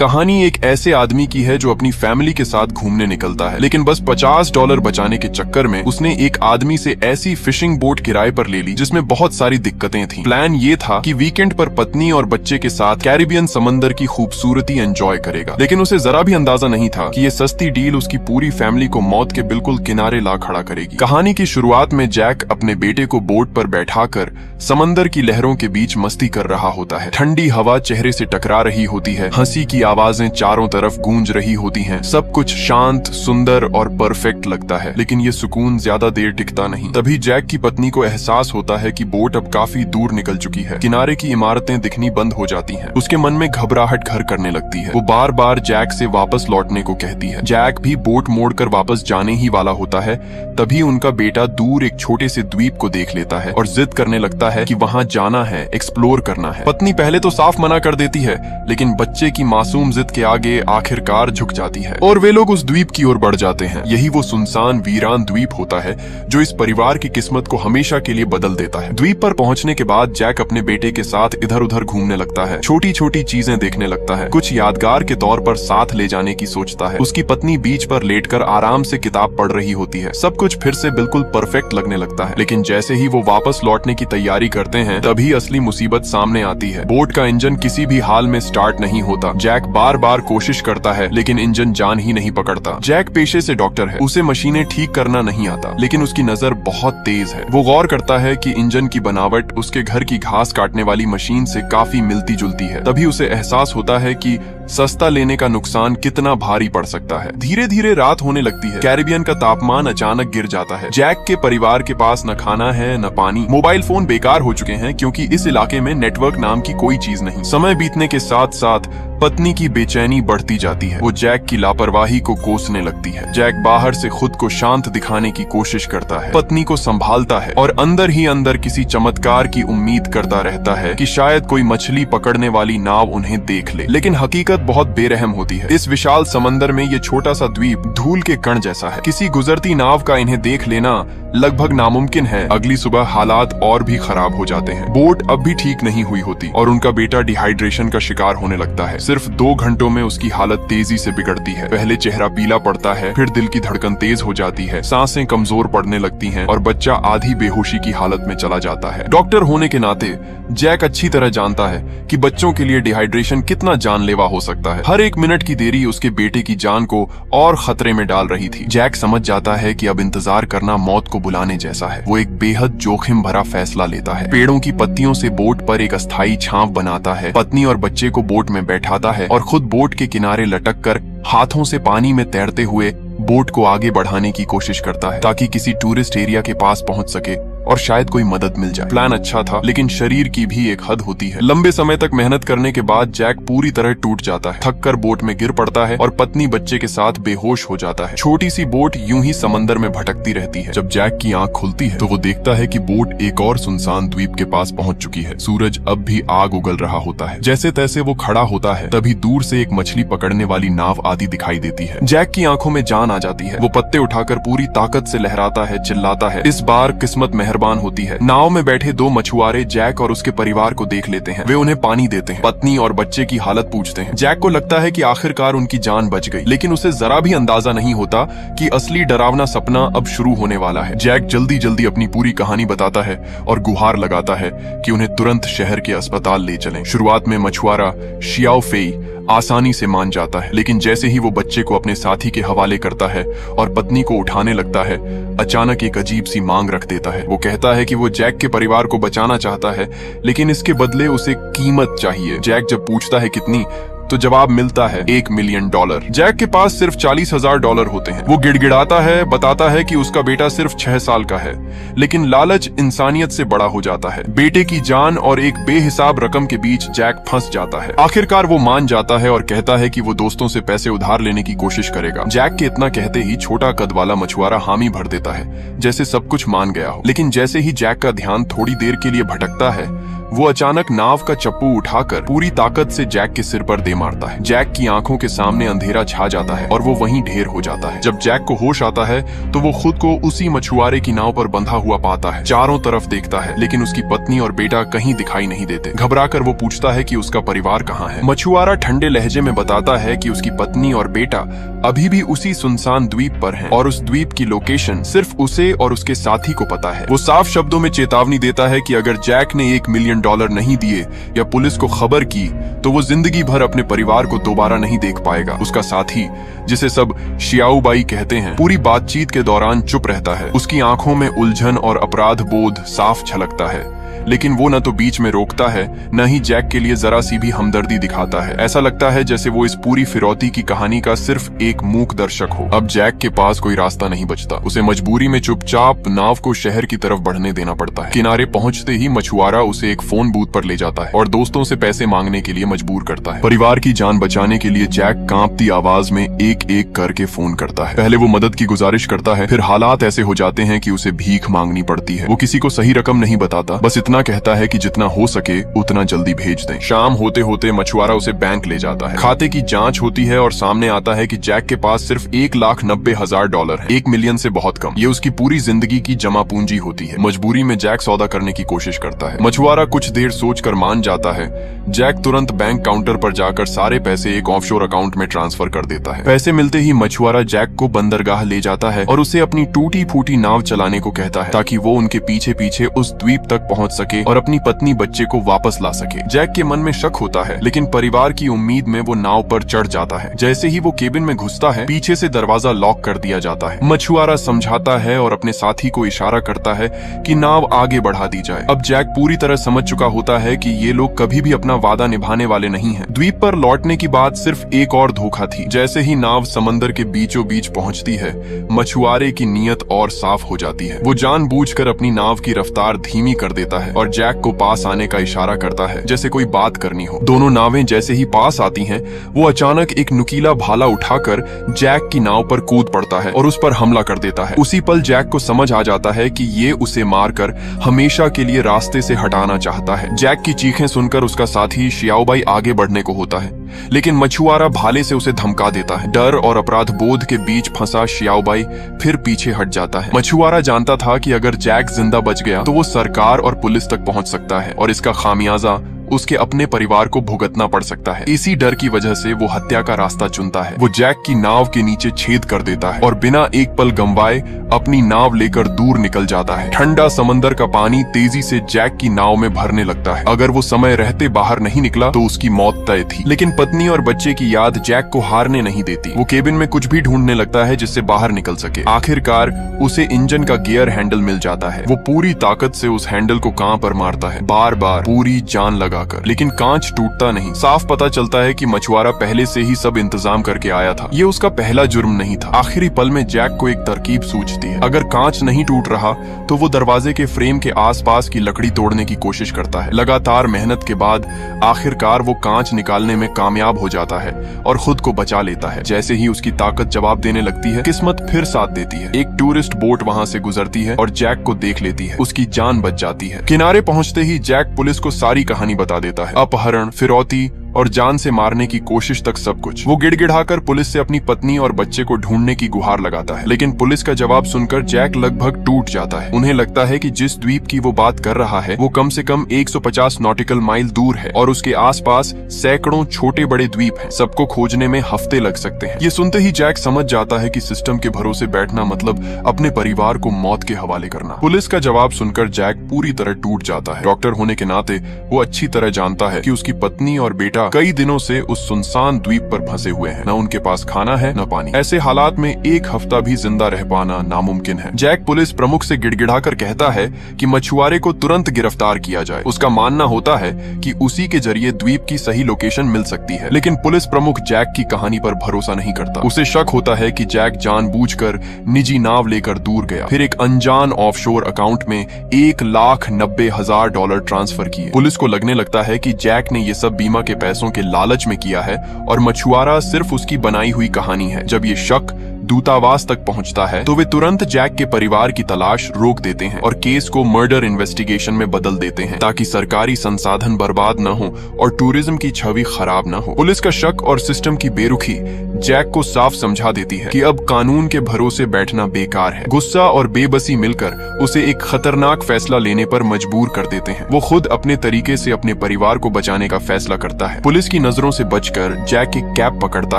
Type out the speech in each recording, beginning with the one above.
कहानी एक ऐसे आदमी की है जो अपनी फैमिली के साथ घूमने निकलता है, लेकिन बस $50 बचाने के चक्कर में उसने एक आदमी से ऐसी फिशिंग बोट किराए पर ले ली जिसमें बहुत सारी दिक्कतें थीं। प्लान ये था कि वीकेंड पर पत्नी और बच्चे के साथ कैरिबियन समंदर की खूबसूरती एंजॉय करेगा, लेकिन उसे जरा भी अंदाजा नहीं था कि ये सस्ती डील उसकी पूरी फैमिली को मौत के बिल्कुल किनारे ला खड़ा करेगी। कहानी की शुरुआत में जैक अपने बेटे को बोट पर बैठाकर समंदर की लहरों के बीच मस्ती कर रहा होता है। ठंडी हवा चेहरे से टकरा रही होती है, हंसी की आवाजें चारों तरफ गूंज रही होती हैं। सब कुछ शांत, सुंदर और परफेक्ट लगता है, लेकिन ये सुकून ज्यादा देर टिकता नहीं। तभी जैक की पत्नी को एहसास होता है कि बोट अब काफी दूर निकल चुकी है। किनारे की इमारतें दिखनी बंद हो जाती हैं। उसके मन में घबराहट घर करने लगती है। वो बार बार जैक से वापस लौटने को कहती है। जैक भी बोट मोड़कर वापस जाने ही वाला होता है, तभी उनका बेटा दूर एक छोटे से द्वीप को देख लेता है और जिद करने लगता है कि वहां जाना है, एक्सप्लोर करना है। पत्नी पहले तो साफ मना कर देती है, लेकिन बच्चे की मासूम जिद के आगे आखिरकार झुक जाती है और वे लोग उस द्वीप की ओर बढ़ जाते हैं। यही वो सुनसान वीरान द्वीप होता है जो इस परिवार की किस्मत को हमेशा के लिए बदल देता है। द्वीप पर पहुंचने के बाद जैक अपने बेटे के साथ इधर उधर घूमने लगता है, छोटी छोटी चीजें देखने लगता है, कुछ यादगार के तौर पर साथ ले जाने की सोचता है। उसकी पत्नी बीच पर लेटकर आराम से किताब पढ़ रही होती है। सब कुछ फिर से बिल्कुल परफेक्ट लगने लगता है, लेकिन जैसे ही वो वापस लौटने की तैयारी करते हैं, तभी असली मुसीबत सामने आती है। बोट का इंजन किसी भी हाल में स्टार्ट नहीं होता। जैक बार बार कोशिश करता है, लेकिन इंजन जान ही नहीं पकड़ता। जैक पेशे से डॉक्टर है, उसे मशीनें ठीक करना नहीं आता, लेकिन उसकी नजर बहुत तेज है। वो गौर करता है कि इंजन की बनावट उसके घर की घास काटने वाली मशीन से काफी मिलती जुलती है। तभी उसे एहसास होता है कि सस्ता लेने का नुकसान कितना भारी पड़ सकता है। धीरे धीरे रात होने लगती है। कैरिबियन का तापमान अचानक गिर जाता है। जैक के परिवार के पास न खाना है न पानी। मोबाइल फोन बेकार हो चुके हैं क्योंकि इस इलाके में नेटवर्क नाम की कोई चीज नहीं। समय बीतने के साथ साथ पत्नी की बेचैनी बढ़ती जाती है। वो जैक की लापरवाही को कोसने लगती है। जैक बाहर से खुद को शांत दिखाने की कोशिश करता है, पत्नी को संभालता है और अंदर ही अंदर किसी चमत्कार की उम्मीद करता रहता है कि शायद कोई मछली पकड़ने वाली नाव उन्हें देख ले। लेकिन हकीकत बहुत बेरहम होती है। इस विशाल समंदर में ये छोटा सा द्वीप धूल के कण जैसा है। किसी गुजरती नाव का इन्हें देख लेना लगभग नामुमकिन है। अगली सुबह हालात और भी खराब हो जाते हैं। बोट अब भी ठीक नहीं हुई होती और उनका बेटा डिहाइड्रेशन का शिकार होने लगता है। सिर्फ 2 घंटों में उसकी हालत तेजी से बिगड़ती है। पहले चेहरा पीला पड़ता है, फिर दिल की धड़कन तेज हो जाती है, सांसें कमजोर पड़ने लगती हैं और बच्चा आधी बेहोशी की हालत में चला जाता है। डॉक्टर होने के नाते जैक अच्छी तरह जानता है कि बच्चों के लिए डिहाइड्रेशन कितना जानलेवा हो सकता है। हर एक मिनट की देरी उसके बेटे की जान को और खतरे में डाल रही थी। जैक समझ जाता है कि अब इंतजार करना मौत को बुलाने जैसा है। वो एक बेहद जोखिम भरा फैसला लेता है। पेड़ों की पत्तियों से बोट पर एक अस्थायी छांव बनाता है, पत्नी और बच्चे को बोट में बैठाता है और खुद बोट के किनारे लटक कर हाथों से पानी में तैरते हुए बोट को आगे बढ़ाने की कोशिश करता है ताकि किसी टूरिस्ट एरिया के पास पहुंच सके और शायद कोई मदद मिल जाए। प्लान अच्छा था, लेकिन शरीर की भी एक हद होती है। लंबे समय तक मेहनत करने के बाद जैक पूरी तरह टूट जाता है, थककर बोट में गिर पड़ता है और पत्नी बच्चे के साथ बेहोश हो जाता है। छोटी सी बोट यूं ही समंदर में भटकती रहती है। जब जैक की आंख खुलती है तो वो देखता है कि बोट एक और सुनसान द्वीप के पास पहुंच चुकी है। सूरज अब भी आग उगल रहा होता है। जैसे तैसे वो खड़ा होता है, तभी दूर से एक मछली पकड़ने वाली नाव आती दिखाई देती है। जैक की आंखों में जान आ जाती है। वो पत्ते उठाकर पूरी ताकत से लहराता है, चिल्लाता है। इस बार किस्मत मेहरबान होती है। नाव में बैठे 2 मछुआरे जैक और उसके परिवार को देख लेते हैं। वे उन्हें पानी देते हैं, पत्नी और बच्चे की हालत पूछते हैं। जैक को लगता है कि आखिरकार उनकी जान बच गई, लेकिन उसे जरा भी अंदाजा नहीं होता कि असली डरावना सपना अब शुरू होने वाला है। जैक जल्दी जल्दी अपनी पूरी कहानी बताता है और गुहार लगाता है कि उन्हें तुरंत शहर के अस्पताल ले चलें। शुरुआत में मछुआरा शियाओ फेई आसानी से मान जाता है, लेकिन जैसे ही वो बच्चे को अपने साथी के हवाले करता है और पत्नी को उठाने लगता है, अचानक एक अजीब सी मांग रख देता है। वो कहता है कि वो जैक के परिवार को बचाना चाहता है, लेकिन इसके बदले उसे कीमत चाहिए। जैक जब पूछता है कितनी, तो जवाब मिलता है $1 मिलियन। जैक के पास सिर्फ $40,000 होते हैं। वो गिड़गिड़ाता है, बताता है कि उसका बेटा सिर्फ 6 साल का है, लेकिन लालच इंसानियत से बड़ा हो जाता है। बेटे की जान और एक बेहिसाब रकम के बीच जैक फंस जाता है। आखिरकार वो मान जाता है और कहता है कि वो दोस्तों से पैसे उधार लेने की कोशिश करेगा। जैक के इतना कहते ही छोटा कद वाला मछुआरा हामी भर देता है, जैसे सब कुछ मान गया हो। लेकिन जैसे ही जैक का ध्यान थोड़ी देर के लिए भटकता है, वो अचानक नाव का चप्पू उठाकर पूरी ताकत से जैक के सिर पर दे मारता है। जैक की आंखों के सामने अंधेरा छा जाता है और वो वहीं ढेर हो जाता है। जब जैक को होश आता है तो वो खुद को उसी मछुआरे की नाव पर बंधा हुआ पाता है। चारों तरफ देखता है लेकिन उसकी पत्नी और बेटा कहीं दिखाई नहीं देते। घबराकर वो पूछता है कि उसका परिवार कहाँ है। मछुआरा ठंडे लहजे में बताता है कि उसकी पत्नी और बेटा अभी भी उसी सुनसान द्वीप पर हैं और उस द्वीप की लोकेशन सिर्फ उसे और उसके साथी को पता है। वो साफ शब्दों में चेतावनी देता है कि अगर जैक ने $1 मिलियन नहीं दिए या पुलिस को खबर की तो वो जिंदगी भर अपने परिवार को दोबारा नहीं देख पाएगा। उसका साथी, जिसे सब शियाओबाई कहते हैं, पूरी बातचीत के दौरान चुप रहता है। उसकी आंखों में उलझन और अपराध बोध साफ झलकता है, लेकिन वो न तो बीच में रोकता है न ही जैक के लिए जरा सी भी हमदर्दी दिखाता है। ऐसा लगता है जैसे वो इस पूरी फिरौती की कहानी का सिर्फ एक मूक दर्शक हो। अब जैक के पास कोई रास्ता नहीं बचता। उसे मजबूरी में चुपचाप नाव को शहर की तरफ बढ़ने देना पड़ता है। किनारे पहुंचते ही मछुआरा उसे एक फोन बूथ पर ले जाता है और दोस्तों से पैसे मांगने के लिए मजबूर करता है। परिवार की जान बचाने के लिए जैक कांपती आवाज में एक एक करके फोन करता है। पहले वो मदद की गुजारिश करता है, फिर हालात ऐसे हो जाते हैं कि उसे भीख मांगनी पड़ती है। वो किसी को सही रकम नहीं बताता, बस इतना कहता है कि जितना हो सके उतना जल्दी भेज दें। शाम होते होते मछुआरा उसे बैंक ले जाता है। खाते की जांच होती है और सामने आता है कि जैक के पास सिर्फ $1,90,000 है। 1 मिलियन से बहुत कम। ये उसकी पूरी जिंदगी की जमा पूंजी होती है। मजबूरी में जैक सौदा करने की कोशिश करता है। मछुआरा कुछ देर सोचकर मान जाता है। जैक तुरंत बैंक काउंटर पर जाकर सारे पैसे एक ऑफशोर अकाउंट में ट्रांसफर कर देता है। पैसे मिलते ही मछुआरा जैक को बंदरगाह ले जाता है और उसे अपनी टूटी फूटी नाव चलाने को कहता है ताकि वो उनके पीछे पीछे उस द्वीप तक पहुंच सके और अपनी पत्नी बच्चे को वापस ला सके। जैक के मन में शक होता है, लेकिन परिवार की उम्मीद में वो नाव पर चढ़ जाता है। जैसे ही वो केबिन में घुसता है, पीछे से दरवाजा लॉक कर दिया जाता है। मछुआरा समझाता है और अपने साथी को इशारा करता है कि नाव आगे बढ़ा दी जाए। अब जैक पूरी तरह समझ चुका होता है कि ये लोग कभी भी अपना वादा निभाने वाले नहीं हैं। द्वीप पर लौटने की बात सिर्फ एक और धोखा थी। जैसे ही नाव समंदर के बीचों बीच पहुंचती है, मछुआरे की नीयत और साफ हो जाती है। वो जानबूझकर अपनी नाव की रफ्तार धीमी कर देता है और जैक को पास आने का इशारा करता है, जैसे कोई बात करनी हो। दोनों नावें जैसे ही पास आती हैं, वो अचानक एक नुकीला भाला उठाकर जैक की नाव पर कूद पड़ता है और उस पर हमला कर देता है। उसी पल जैक को समझ आ जाता है कि ये उसे मारकर हमेशा के लिए रास्ते से हटाना चाहता है। जैक की चीखें सुनकर उसका साथी शियाओबाई आगे बढ़ने को होता है, लेकिन मछुआरा भाले से उसे धमका देता है। डर और अपराध बोध के बीच फंसा शियाओबाई फिर पीछे हट जाता है। मछुआरा जानता था कि अगर जैक जिंदा बच गया तो वो सरकार और पुलिस तक पहुंच सकता है और इसका खामियाजा उसके अपने परिवार को भुगतना पड़ सकता है। इसी डर की वजह से वो हत्या का रास्ता चुनता है। वो जैक की नाव के नीचे छेद कर देता है और बिना एक पल गंवाए अपनी नाव लेकर दूर निकल जाता है। ठंडा समंदर का पानी तेजी से जैक की नाव में भरने लगता है। अगर वो समय रहते बाहर नहीं निकला तो उसकी मौत तय थी, लेकिन पत्नी और बच्चे की याद जैक को हारने नहीं देती। वो केबिन में कुछ भी ढूंढने लगता है जिससे बाहर निकल सके। आखिरकार उसे इंजन का गियर हैंडल मिल जाता है। वो पूरी ताकत से उस हैंडल को कांप पर मारता है, बार बार पूरी जान लगा कर, लेकिन कांच टूटता नहीं। साफ पता चलता है कि मछुआरा पहले से ही सब इंतजाम करके आया था। ये उसका पहला जुर्म नहीं था। आखिरी पल में जैक को एक तरकीब सूझती है। अगर कांच नहीं टूट रहा तो वो दरवाजे के फ्रेम के आसपास की लकड़ी तोड़ने की कोशिश करता है। लगातार मेहनत के बाद आखिरकार वो कांच निकालने में कामयाब हो जाता है और खुद को बचा लेता है। जैसे ही उसकी ताकत जवाब देने लगती है, किस्मत फिर साथ देती है। एक टूरिस्ट बोट वहां से गुजरती है और जैक को देख लेती है। उसकी जान बच जाती है। किनारे पहुंचते ही जैक पुलिस को सारी कहानी बता देता है। अपहरण, फिरौती और जान से मारने की कोशिश तक सब कुछ। वो गिड़गिड़ाकर पुलिस से अपनी पत्नी और बच्चे को ढूंढने की गुहार लगाता है, लेकिन पुलिस का जवाब सुनकर जैक लगभग टूट जाता है। उन्हें लगता है कि जिस द्वीप की वो बात कर रहा है वो कम से कम 150 नॉटिकल माइल दूर है और उसके आसपास सैकड़ों छोटे बड़े द्वीप हैं। सबको खोजने में हफ्ते लग सकते हैं। ये सुनते ही जैक समझ जाता है कि सिस्टम के भरोसे बैठना मतलब अपने परिवार को मौत के हवाले करना। पुलिस का जवाब सुनकर जैक पूरी तरह टूट जाता है। डॉक्टर होने के नाते वो अच्छी तरह जानता है कि उसकी पत्नी और बेटा कई दिनों से उस सुनसान द्वीप पर फंसे हुए हैं। न उनके पास खाना है न पानी। ऐसे हालात में एक हफ्ता भी जिंदा रह पाना नामुमकिन है। जैक पुलिस प्रमुख से गिड़गिड़ाकर कहता है कि मछुआरे को तुरंत गिरफ्तार किया जाए। उसका मानना होता है कि उसी के जरिए द्वीप की सही लोकेशन मिल सकती है, लेकिन पुलिस प्रमुख जैक की कहानी पर भरोसा नहीं करता। उसे शक होता है कि जैक जानबूझकर निजी नाव लेकर दूर गया, फिर एक अनजान ऑफशोर अकाउंट में $1,90,000 ट्रांसफर किए। पुलिस को लगने लगता है कि जैक ने ये सब बीमा के पैसों के लालच में किया है और मछुआरा सिर्फ उसकी बनाई हुई कहानी है। जब ये शक दूतावास तक पहुंचता है तो वे तुरंत जैक के परिवार की तलाश रोक देते हैं और केस को मर्डर इन्वेस्टिगेशन में बदल देते हैं ताकि सरकारी संसाधन बर्बाद न हो और टूरिज्म की छवि खराब न हो। पुलिस का शक और सिस्टम की बेरुखी जैक को साफ समझा देती है कि अब कानून के भरोसे बैठना बेकार है। गुस्सा और बेबसी मिलकर उसे एक खतरनाक फैसला लेने पर मजबूर कर देते हैं। वो खुद अपने तरीके से अपने परिवार को बचाने का फैसला करता है। पुलिस की नजरों से बचकर जैक एक कैब पकड़ता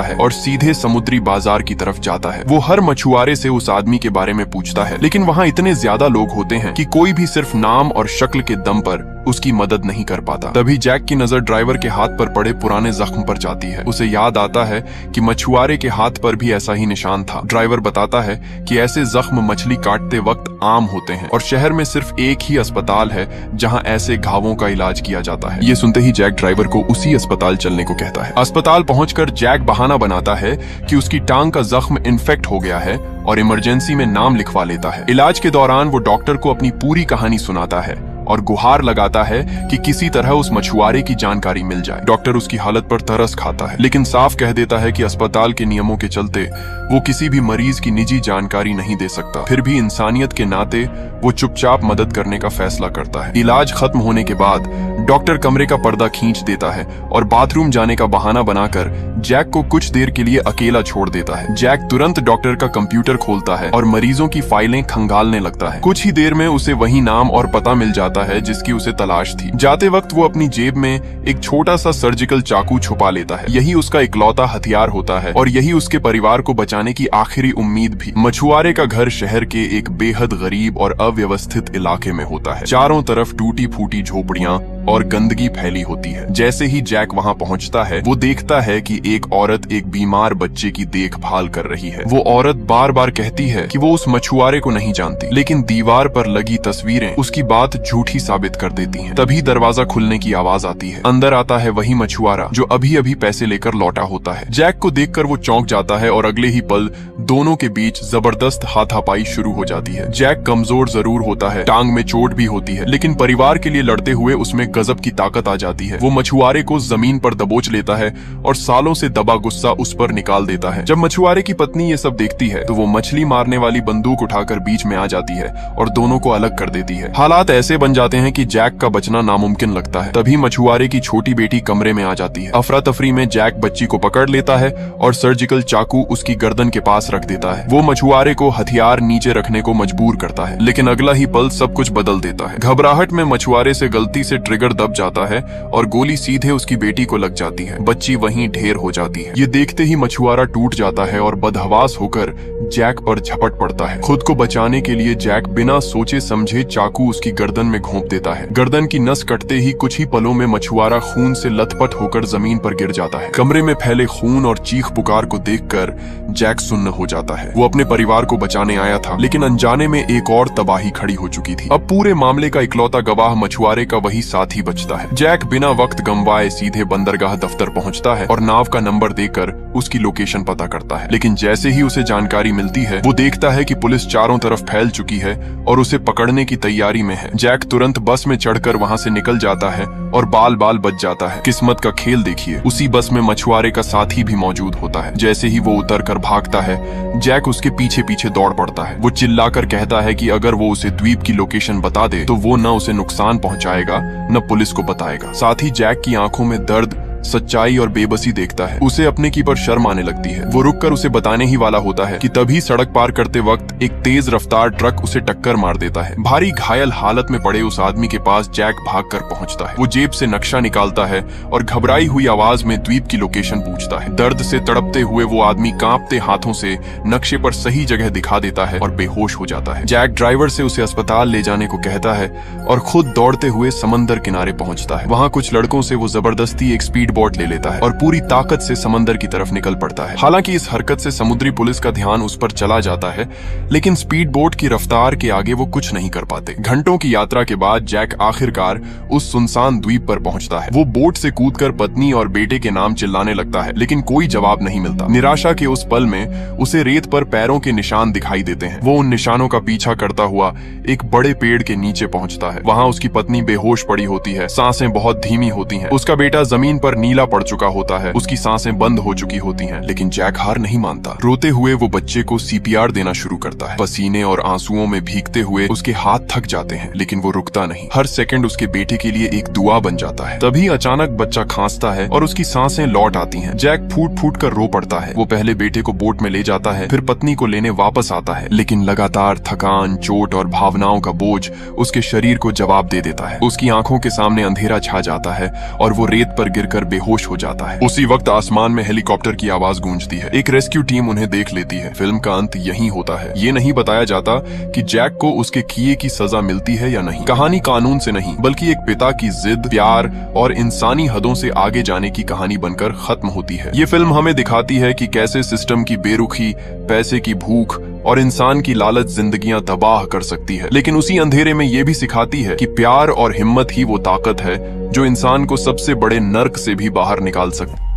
है और सीधे समुद्री बाजार की तरफ जाता है। वो हर मछुआरे से उस आदमी के बारे में पूछता है, लेकिन वहाँ इतने ज्यादा लोग होते हैं कि कोई भी सिर्फ नाम और शक्ल के दम पर उसकी मदद नहीं कर पाता। तभी जैक की नजर ड्राइवर के हाथ पर पड़े पुराने जख्म पर जाती है। उसे याद आता है कि मछुआरे के हाथ पर भी ऐसा ही निशान था। ड्राइवर बताता है कि ऐसे जख्म मछली काटते वक्त आम होते हैं और शहर में सिर्फ एक ही अस्पताल है जहां ऐसे घावों का इलाज किया जाता है। ये सुनते ही जैक ड्राइवर को उसी अस्पताल चलने को कहता है। अस्पताल पहुंचकर जैक बहाना बनाता है कि उसकी टांग का जख्म इन्फेक्ट हो गया है और इमरजेंसी में नाम लिखवा लेता है। इलाज के दौरान वो डॉक्टर को अपनी पूरी कहानी सुनाता है और गुहार लगाता है कि किसी तरह उस मछुआरे की जानकारी मिल जाए। डॉक्टर उसकी हालत पर तरस खाता है, लेकिन साफ कह देता है कि अस्पताल के नियमों के चलते वो किसी भी मरीज की निजी जानकारी नहीं दे सकता। फिर भी इंसानियत के नाते वो चुपचाप मदद करने का फैसला करता है। इलाज खत्म होने के बाद डॉक्टर कमरे का पर्दा खींच देता है और बाथरूम जाने का बहाना बनाकर जैक को कुछ देर के लिए अकेला छोड़ देता है। जैक तुरंत डॉक्टर का कंप्यूटर खोलता है और मरीजों की फाइलें खंगालने लगता है। कुछ ही देर में उसे वही नाम और पता मिल जाता है जिसकी उसे तलाश थी। जाते वक्त वो अपनी जेब में एक छोटा सा सर्जिकल चाकू छुपा लेता है। यही उसका इकलौता हथियार होता है और यही उसके परिवार को बचाने की आखिरी उम्मीद भी। मछुआरे का घर शहर के एक बेहद गरीब और अव्यवस्थित इलाके में होता है। चारों तरफ टूटी फूटी झोपड़ियां और गंदगी फैली होती है। जैसे ही जैक वहां पहुंचता है वो देखता है कि एक औरत एक बीमार बच्चे की देखभाल कर रही है। वो औरत बार बार कहती है कि वो उस मछुआरे को नहीं जानती, लेकिन दीवार पर लगी तस्वीरें उसकी बात झूठी साबित कर देती हैं। तभी दरवाजा खुलने की आवाज आती है। अंदर आता है वही मछुआरा जो अभी अभी पैसे लेकर लौटा होता है। जैक को देखकर वो चौंक जाता है और अगले ही पल दोनों के बीच जबरदस्त हाथापाई शुरू हो जाती है। जैक कमजोर जरूर होता है, टांग में चोट भी होती है, लेकिन परिवार के लिए लड़ते हुए उसमें गजब की ताकत आ जाती है। वो मछुआरे को जमीन पर दबोच लेता है और सालों से दबा गुस्सा उस पर निकाल देता है। जब मछुआरे की पत्नी ये सब देखती है तो वो मछली मारने वाली बंदूक उठाकर बीच में आ जाती है और दोनों को अलग कर देती है। हालात ऐसे बन जाते हैं कि जैक का बचना नामुमकिन लगता है। तभी मछुआरे की छोटी बेटी कमरे में आ जाती है। अफरा तफरी में जैक बच्ची को पकड़ लेता है और सर्जिकल चाकू उसकी गर्दन के पास रख देता है। वो मछुआरे को हथियार नीचे रखने को मजबूर करता है, लेकिन अगला ही पल सब कुछ बदल देता है। घबराहट में मछुआरे से गलती से ट्रिगर दब जाता है और गोली सीधे उसकी बेटी को लग जाती है। बच्ची वहीं ढेर हो जाती है। ये देखते ही मछुआरा टूट जाता है और बदहवास होकर जैक पर झपट पड़ता है। खुद को बचाने के लिए जैक बिना सोचे समझे चाकू उसकी गर्दन में घोंप देता है। गर्दन की नस कटते ही कुछ ही पलों में मछुआरा खून से लथपथ होकर जमीन पर गिर जाता है। कमरे में फैले खून और चीख पुकार को देखकर जैक सुन्न हो जाता है। वो अपने परिवार को बचाने आया था, लेकिन अनजाने में एक और तबाही खड़ी हो चुकी थी। अब पूरे मामले का इकलौता गवाह मछुआरे का वही साथी बचता है। जैक बिना वक्त गंवाए सीधे बंदरगाह दफ्तर पहुंचता है और नाव का नंबर देकर उसकी लोकेशन पता करता है। लेकिन जैसे ही उसे जानकारी मिलती है वो देखता है कि पुलिस चारों तरफ फैल चुकी है और उसे पकड़ने की तैयारी में है। जैक तुरंत बस में चढ़कर वहां से निकल जाता है और बाल बाल बच जाता है। किस्मत का खेल देखिए, उसी बस में मछुआरे का साथी भी मौजूद होता है। जैसे ही वो उतर कर भागता है जैक उसके पीछे पीछे दौड़ पड़ता है। वो चिल्लाकर कहता है कि अगर वो उसे द्वीप की लोकेशन बता दे तो वो न उसे नुकसान पहुंचाएगा न पुलिस को बताएगा। साथ ही जैक की आंखों में दर्द, सच्चाई और बेबसी देखता है। उसे अपने की पर शर्म आने लगती है। वो रुककर उसे बताने ही वाला होता है कि तभी सड़क पार करते वक्त एक तेज रफ्तार ट्रक उसे टक्कर मार देता है। भारी घायल हालत में पड़े उस आदमी के पास जैक भागकर पहुंचता है। वो जेब से नक्शा निकालता है और घबराई हुई आवाज में द्वीप की लोकेशन पूछता है। दर्द से तड़पते हुए वो आदमी कांपते हाथों से नक्शे पर सही जगह दिखा देता है और बेहोश हो जाता है। जैक ड्राइवर से उसे अस्पताल ले जाने को कहता है और खुद दौड़ते हुए समंदर किनारे पहुंचता है। वहां कुछ लड़कों से वो जबरदस्ती एक स्पीड बोट ले लेता है और पूरी ताकत से समंदर की तरफ निकल पड़ता है। हालांकि इस हरकत से समुद्री पुलिस का ध्यान उस पर चला जाता है, लेकिन स्पीड बोट की रफ्तार के आगे वो कुछ नहीं कर पाते। घंटों की यात्रा के बाद जैक आखिरकार उस सुनसान द्वीप पर पहुंचता है। वो बोट से कूदकर पत्नी और बेटे के नाम चिल्लाने लगता है, लेकिन कोई जवाब नहीं मिलता। निराशा के उस पल में उसे रेत पर पैरों के निशान दिखाई देते हैं। वो उन निशानों का पीछा करता हुआ एक बड़े पेड़ के नीचे पहुंचता है। वहां उसकी पत्नी बेहोश पड़ी होती है, सांसें बहुत धीमी होती हैं। उसका बेटा जमीन पर नीला पड़ चुका होता है, उसकी सांसें बंद हो चुकी होती हैं, लेकिन जैक हार नहीं मानता। रोते हुए वो बच्चे को CPR देना शुरू करता है। पसीने और आंसुओं में भीगते हुए उसके हाथ थक जाते हैं, लेकिन वो रुकता नहीं। हर सेकंड उसके बेटे के लिए एक दुआ बन जाता है। तभी अचानक बच्चा खांसता है और उसकी सांसें लौट आती हैं। जैक फूट फूट कर रो पड़ता है। वो पहले बेटे को बोट में ले जाता है, फिर पत्नी को लेने वापस आता है, लेकिन लगातार थकान, चोट और भावनाओं का बोझ उसके शरीर को जवाब दे देता है। उसकी आंखों के सामने अंधेरा छा जाता है और वो रेत पर गिरकर बेहोश हो जाता है। उसी वक्त आसमान में हेलीकॉप्टर की आवाज गूंजती है। एक रेस्क्यू टीम उन्हें देख लेती है। फिल्म का अंत यहीं होता है। ये नहीं बताया जाता कि जैक को उसके किए की सजा मिलती है या नहीं। कहानी कानून से नहीं, बल्कि एक पिता की जिद, प्यार और इंसानी हदों से आगे जाने की कहानी बनकर खत्म होती है। ये फिल्म हमें दिखाती है कि कैसे सिस्टम की बेरुखी, पैसे की भूख और इंसान की लालच जिंदगियां तबाह कर सकती है, लेकिन उसी अंधेरे में ये भी सिखाती है कि प्यार और हिम्मत ही वो ताकत है जो इंसान को सबसे बड़े नर्क से भी बाहर निकाल सकती है।